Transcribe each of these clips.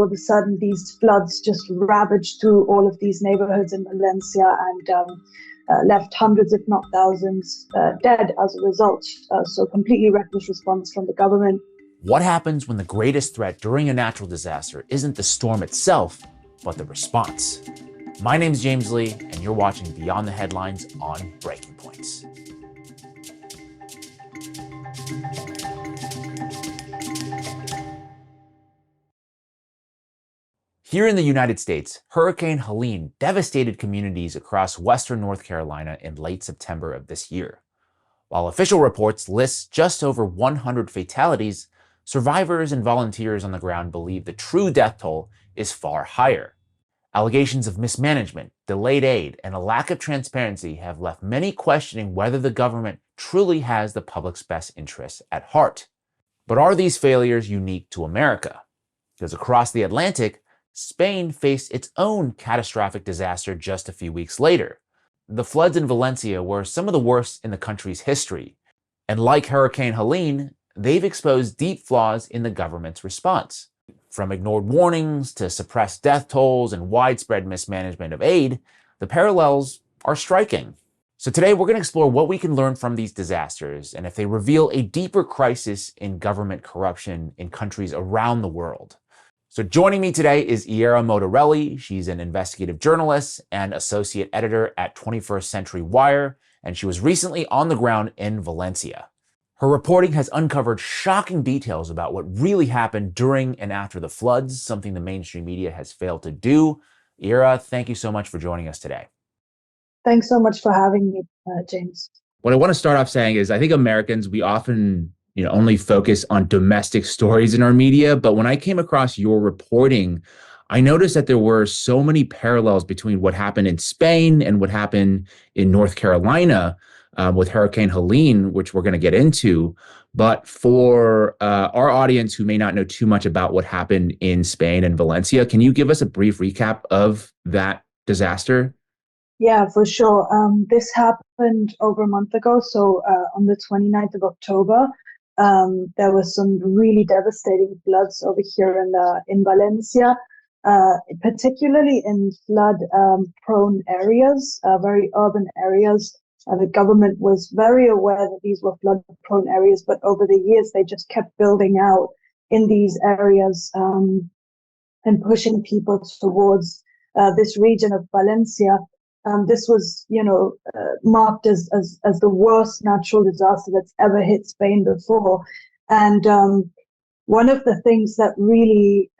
all of a sudden these floods just ravaged through all of these neighborhoods in Valencia and left hundreds, if not thousands, dead as a result. So completely reckless response from the government. What happens when the greatest threat during a natural disaster isn't the storm itself, but the response? My name's James Lee, and you're watching Beyond the Headlines on Breaking Points. Here in the United States, Hurricane Helene devastated communities across western North Carolina in late September of this year. While official reports list just over 100 fatalities, survivors and volunteers on the ground believe the true death toll is far higher. Allegations of mismanagement, delayed aid, and a lack of transparency have left many questioning whether the government truly has the public's best interests at heart. But are these failures unique to America? Because across the Atlantic, Spain faced its own catastrophic disaster just a few weeks later. The floods in Valencia were some of the worst in the country's history, and like Hurricane Helene, they've exposed deep flaws in the government's response. From ignored warnings to suppressed death tolls and widespread mismanagement of aid, the parallels are striking. So today we're going to explore what we can learn from these disasters and if they reveal a deeper crisis in government corruption in countries around the world. So joining me today is Iara Modarelli. She's an investigative journalist and associate editor at 21st Century Wire, and she was recently on the ground in Valencia. Her reporting has uncovered shocking details about what really happened during and after the floods, something the mainstream media has failed to do. Iara, thank you so much for joining us today. Thanks so much for having me, James. What I want to start off saying is I think Americans, we often only focus on domestic stories in our media. But when I came across your reporting, I noticed that there were so many parallels between what happened in Spain and what happened in North Carolina with Hurricane Helene, which we're going to get into. But for our audience who may not know too much about what happened in Spain and Valencia, can you give us a brief recap of that disaster? Yeah, for sure. This happened over a month ago. So on the 29th of October, there was some really devastating floods over here in Valencia, particularly in flood-prone areas, very urban areas. The government was very aware that these were flood-prone areas, but over the years, they just kept building out in these areas and pushing people towards this region of Valencia. This was, marked as the worst natural disaster that's ever hit Spain before. And one of the things that really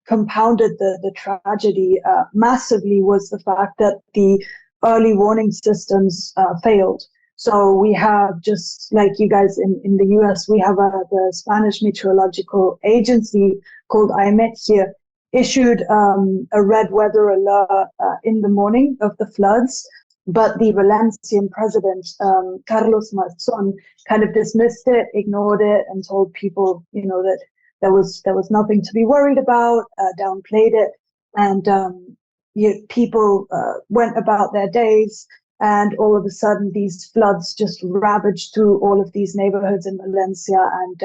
compounded the tragedy massively was the fact that the early warning systems failed. So we have, just like you guys in the US, we have the Spanish Meteorological Agency called IMET here, issued a red weather alert in the morning of the floods, but the Valencian president, Carlos Marzón, kind of dismissed it, ignored it, and told people, that there was nothing to be worried about, downplayed it, and people went about their days, and all of a sudden these floods just ravaged through all of these neighborhoods in Valencia and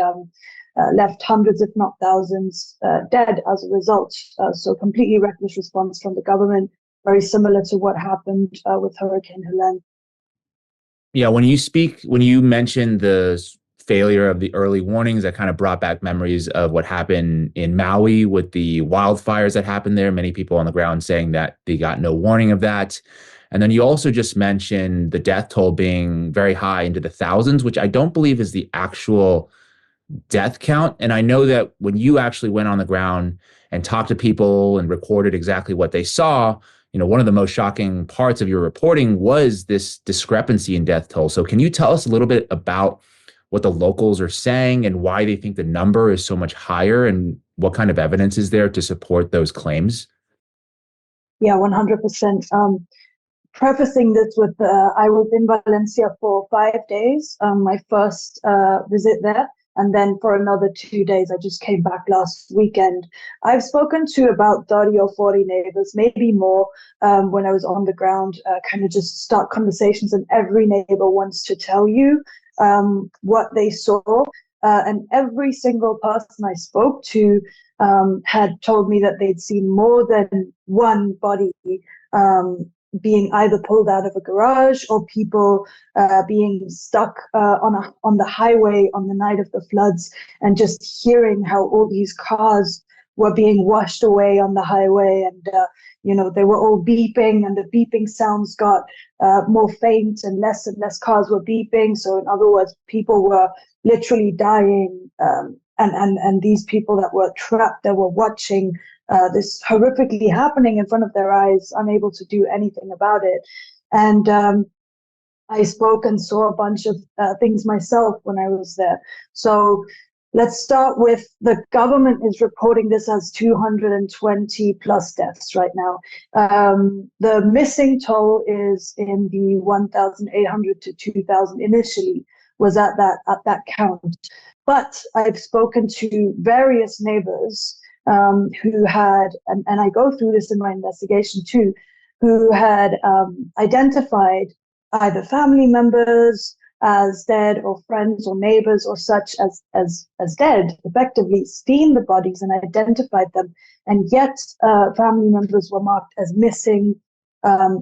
left hundreds, if not thousands, dead as a result. So completely reckless response from the government, very similar to what happened with Hurricane Helene. Yeah, when you mentioned the failure of the early warnings, that kind of brought back memories of what happened in Maui with the wildfires that happened there. Many people on the ground saying that they got no warning of that. And then you also just mentioned the death toll being very high, into the thousands, which I don't believe is the actual death count. And I know that when you actually went on the ground and talked to people and recorded exactly what they saw, one of the most shocking parts of your reporting was this discrepancy in death toll. So can you tell us a little bit about what the locals are saying and why they think the number is so much higher and what kind of evidence is there to support those claims? Yeah, 100%. Prefacing this with, I was in Valencia for 5 days, my first visit there. And then for another 2 days, I just came back last weekend. I've spoken to about 30 or 40 neighbors, maybe more, when I was on the ground, kind of just start conversations. And every neighbor wants to tell you what they saw. And every single person I spoke to had told me that they'd seen more than one body being either pulled out of a garage or people being stuck on the highway on the night of the floods, and just hearing how all these cars were being washed away on the highway, and they were all beeping, and the beeping sounds got more faint, and less cars were beeping. So in other words, people were literally dying, and these people that were trapped, that were watching this horrifically happening in front of their eyes, unable to do anything about it. And I spoke and saw a bunch of things myself when I was there. So let's start with the government is reporting this as 220 plus deaths right now. The missing toll is in the 1,800 to 2,000 initially was at that count. But I've spoken to various neighbors who had, and I go through this in my investigation too, who had identified either family members as dead, or friends or neighbors or such as dead, effectively seen the bodies and identified them, and yet family members were marked as missing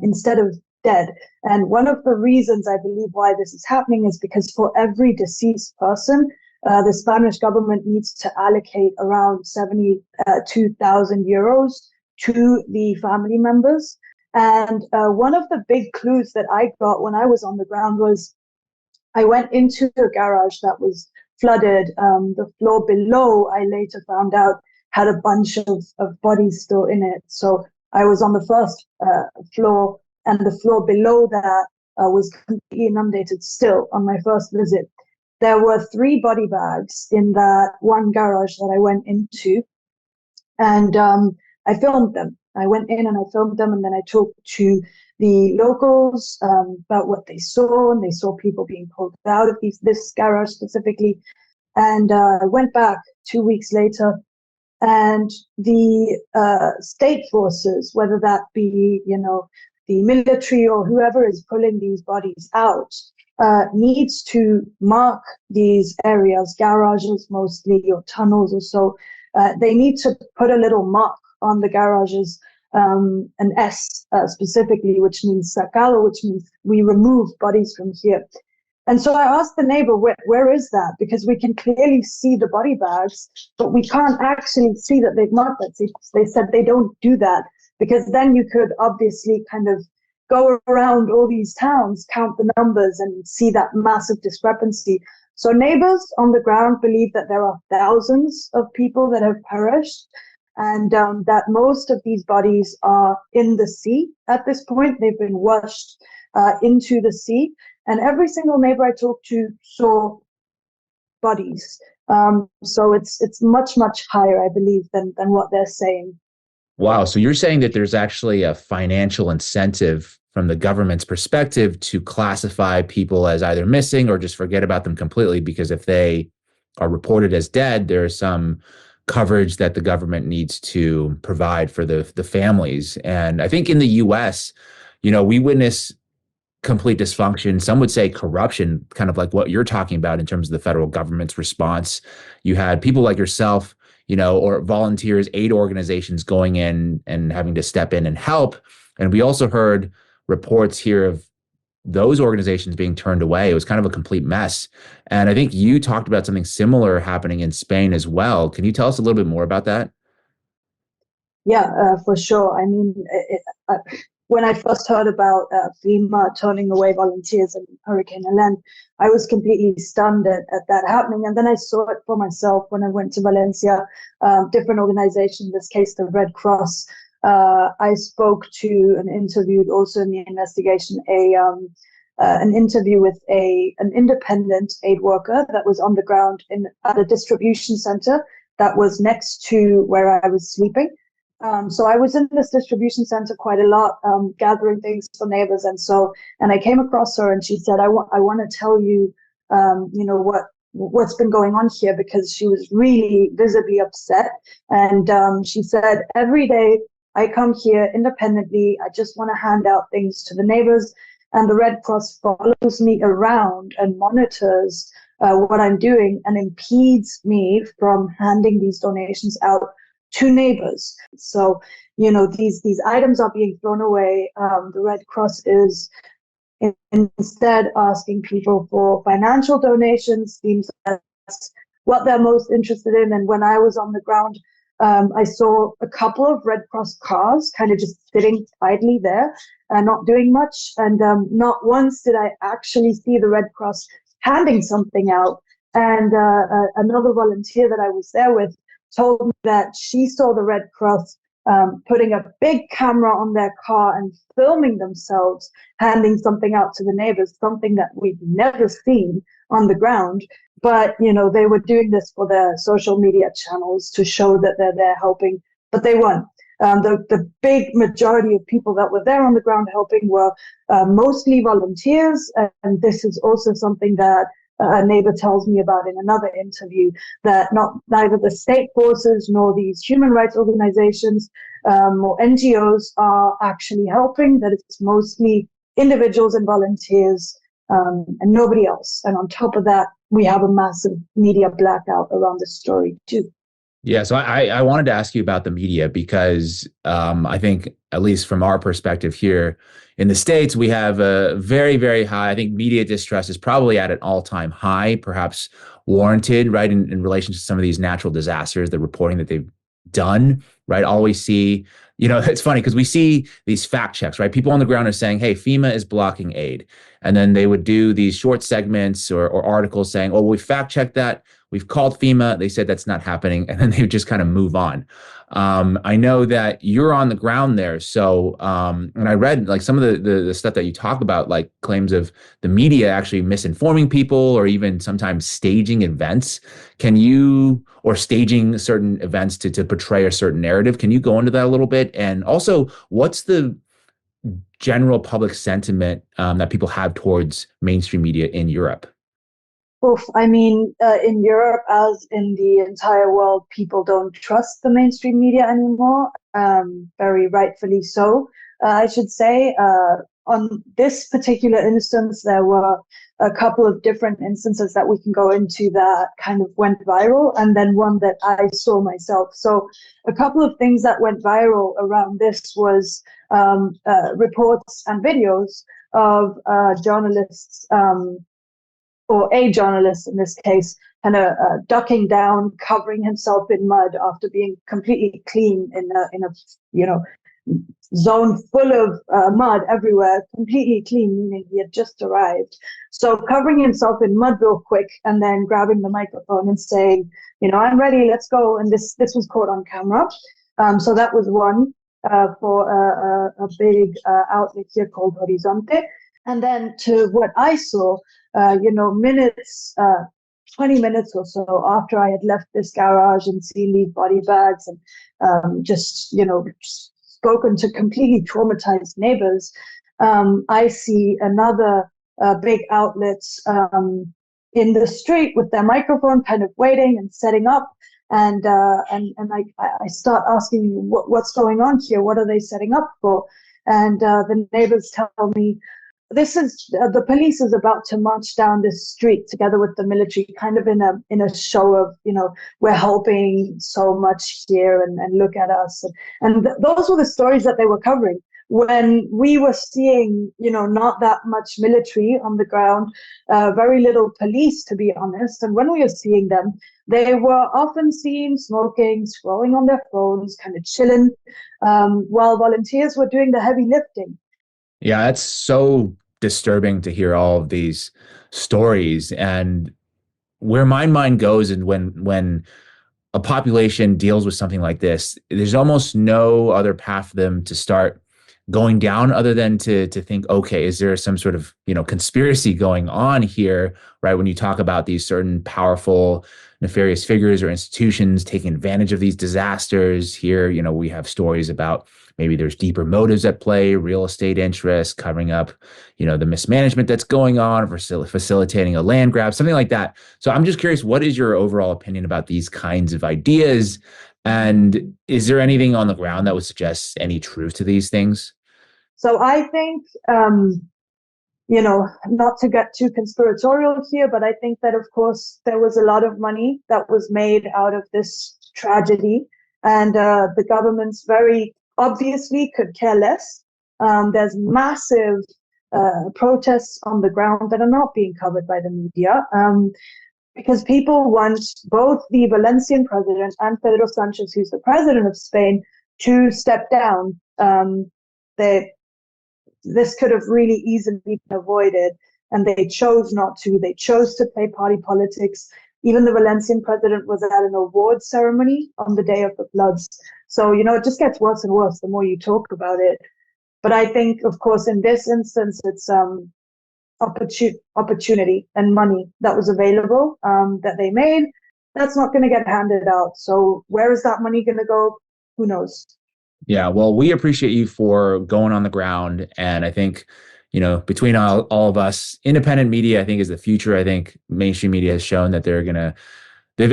instead of dead. And one of the reasons I believe why this is happening is because for every deceased person, the Spanish government needs to allocate around 72,000 euros to the family members. And one of the big clues that I got when I was on the ground was I went into a garage that was flooded. The floor below, I later found out, had a bunch of bodies still in it. So I was on the first floor, and the floor below that was completely inundated still on my first visit. There were 3 body bags in that one garage that I went into, and I filmed them. I went in and I filmed them, and then I talked to the locals about what they saw, and they saw people being pulled out of this garage specifically. And I went back 2 weeks later, and the state forces, whether that be, the military or whoever is pulling these bodies out, needs to mark these areas, garages mostly, or tunnels or so. They need to put a little mark on the garages, an S specifically, which means sacado, which means we remove bodies from here. And so I asked the neighbor, where is that? Because we can clearly see the body bags, but we can't actually see that they've marked that. They said they don't do that, because then you could obviously kind of go around all these towns, count the numbers, and see that massive discrepancy. So neighbors on the ground believe that there are thousands of people that have perished, and that most of these bodies are in the sea at this point. They've been washed into the sea, and every single neighbor I talked to saw bodies. So it's much, much higher, I believe, than what they're saying. Wow. So you're saying that there's actually a financial incentive from the government's perspective to classify people as either missing or just forget about them completely, because if they are reported as dead, there's some coverage that the government needs to provide for the families. And I think in the US, we witness complete dysfunction. Some would say corruption, kind of like what you're talking about in terms of the federal government's response. You had people like yourself, or volunteers, aid organizations going in and having to step in and help. And we also heard reports here of those organizations being turned away. It was kind of a complete mess. And I think you talked about something similar happening in Spain as well. Can you tell us a little bit more about that? Yeah, for sure. I mean, when I first heard about FEMA turning away volunteers in Hurricane Helene, I was completely stunned at that happening. And then I saw it for myself when I went to Valencia, different organization, in this case, the Red Cross. I spoke to and interviewed also in the investigation an interview with an independent aid worker that was on the ground at a distribution center that was next to where I was sleeping. So I was in this distribution center quite a lot, gathering things for neighbors, and I came across her, and she said, "I want to tell you, what's been going on here," because she was really visibly upset, and she said, "Every day I come here independently. I just want to hand out things to the neighbors, and the Red Cross follows me around and monitors what I'm doing and impedes me from handing these donations out to neighbors. So, these items are being thrown away. The Red Cross is instead asking people for financial donations, seems that's what they're most interested in. And when I was on the ground, I saw a couple of Red Cross cars kind of just sitting idly there, not doing much. And not once did I actually see the Red Cross handing something out. And another volunteer that I was there with told me that she saw the Red Cross putting a big camera on their car and filming themselves handing something out to the neighbors, something that we've never seen on the ground. But, they were doing this for their social media channels to show that they're there helping, but they weren't. The big majority of people that were there on the ground helping were mostly volunteers. And this is also something that a neighbor tells me about in another interview, that neither the state forces nor these human rights organizations or NGOs are actually helping, that it's mostly individuals and volunteers and nobody else. And on top of that, we have a massive media blackout around this story too. Yeah, so I wanted to ask you about the media because I think, at least from our perspective here in the States, we have a very, very high, I think media distrust is probably at an all-time high, perhaps warranted, right, in relation to some of these natural disasters, the reporting that they've done, right? Always see, it's funny because we see these fact checks, right? People on the ground are saying, hey, FEMA is blocking aid. And then they would do these short segments or articles saying, oh, we fact checked that. We've called FEMA. They said that's not happening. And then they would just kind of move on. I know that you're on the ground there. So, and I read like some of the stuff that you talk about, like claims of the media actually misinforming people or even sometimes staging events. Or staging certain events to portray a certain narrative. Can you go into that a little bit? And also, what's the general public sentiment that people have towards mainstream media in Europe? Oof, I mean, in Europe, as in the entire world, people don't trust the mainstream media anymore, very rightfully so, I should say. On this particular instance, there were a couple of different instances that we can go into that kind of went viral, and then one that I saw myself. So a couple of things that went viral around this was reports and videos of journalists, or a journalist in this case, kind of ducking down, covering himself in mud after being completely clean in a zone full of mud everywhere, completely clean, meaning he had just arrived. So covering himself in mud real quick and then grabbing the microphone and saying, I'm ready, let's go. And this was caught on camera. So that was one for a big outlet here called Horizonte. And then to what I saw, 20 minutes or so after I had left this garage and seen these body bags and just spoken to completely traumatized neighbors, I see another big outlet in the street with their microphone kind of waiting and setting up. And I start asking, what's going on here? What are they setting up for? And the neighbors tell me, this is the police is about to march down this street together with the military, kind of in a show of, we're helping so much here and look at us. And those were the stories that they were covering when we were seeing, not that much military on the ground, very little police, to be honest. And when we were seeing them, they were often seen smoking, scrolling on their phones, kind of chilling, while volunteers were doing the heavy lifting. Yeah, that's so disturbing to hear all of these stories. And where my mind goes, and when a population deals with something like this, there's almost no other path for them to start going down other than to think, okay, is there some sort of conspiracy going on here, right? When you talk about these certain powerful nefarious figures or institutions taking advantage of these disasters here, we have stories about maybe there's deeper motives at play, real estate interests, covering up, the mismanagement that's going on, facilitating a land grab, something like that. So I'm just curious, what is your overall opinion about these kinds of ideas? And is there anything on the ground that would suggest any truth to these things? So I think, not to get too conspiratorial here, but I think that, of course, there was a lot of money that was made out of this tragedy. And the governments very obviously could care less. There's massive protests on the ground that are not being covered by the media. Because people want both the Valencian president and Pedro Sanchez, who's the president of Spain, to step down. This could have really easily been avoided, and they chose not to. They chose to play party politics. Even the Valencian president was at an award ceremony on the day of the floods. So, it just gets worse and worse the more you talk about it. But I think, of course, in this instance, it's opportunity and money that was available that they made. That's not going to get handed out. So where is that money going to go? Who knows? Yeah, well, we appreciate you for going on the ground. And I think, between all of us, independent media, I think, is the future. I think mainstream media has shown that they've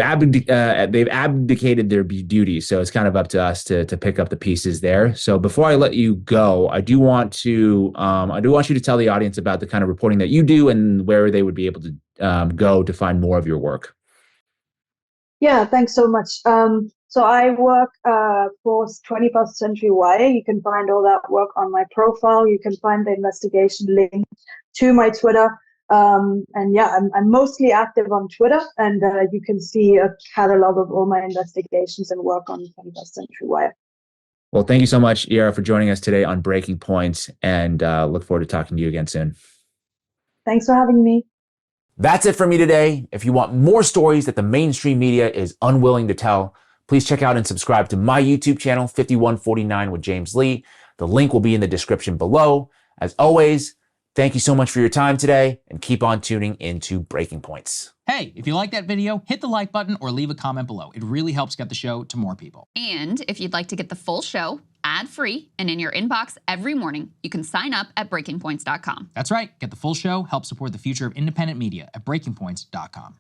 abdicated their duties. So it's kind of up to us to pick up the pieces there. So before I let you go, I do want you to tell the audience about the kind of reporting that you do and where they would be able to go to find more of your work. Yeah, thanks so much. So I work for 21st Century Wire. You can find all that work on my profile. You can find the investigation link to my Twitter. And yeah, I'm mostly active on Twitter, and you can see a catalog of all my investigations and work on 21st Century Wire. Well, thank you so much, Iara, for joining us today on Breaking Points, and look forward to talking to you again soon. Thanks for having me. That's it for me today. If you want more stories that the mainstream media is unwilling to tell, please check out and subscribe to my YouTube channel, 5149 with James Lee. The link will be in the description below. As always, thank you so much for your time today, and keep on tuning into Breaking Points. Hey, if you like that video, hit the like button or leave a comment below. It really helps get the show to more people. And if you'd like to get the full show, ad-free, and in your inbox every morning, you can sign up at breakingpoints.com. That's right. Get the full show, help support the future of independent media at breakingpoints.com.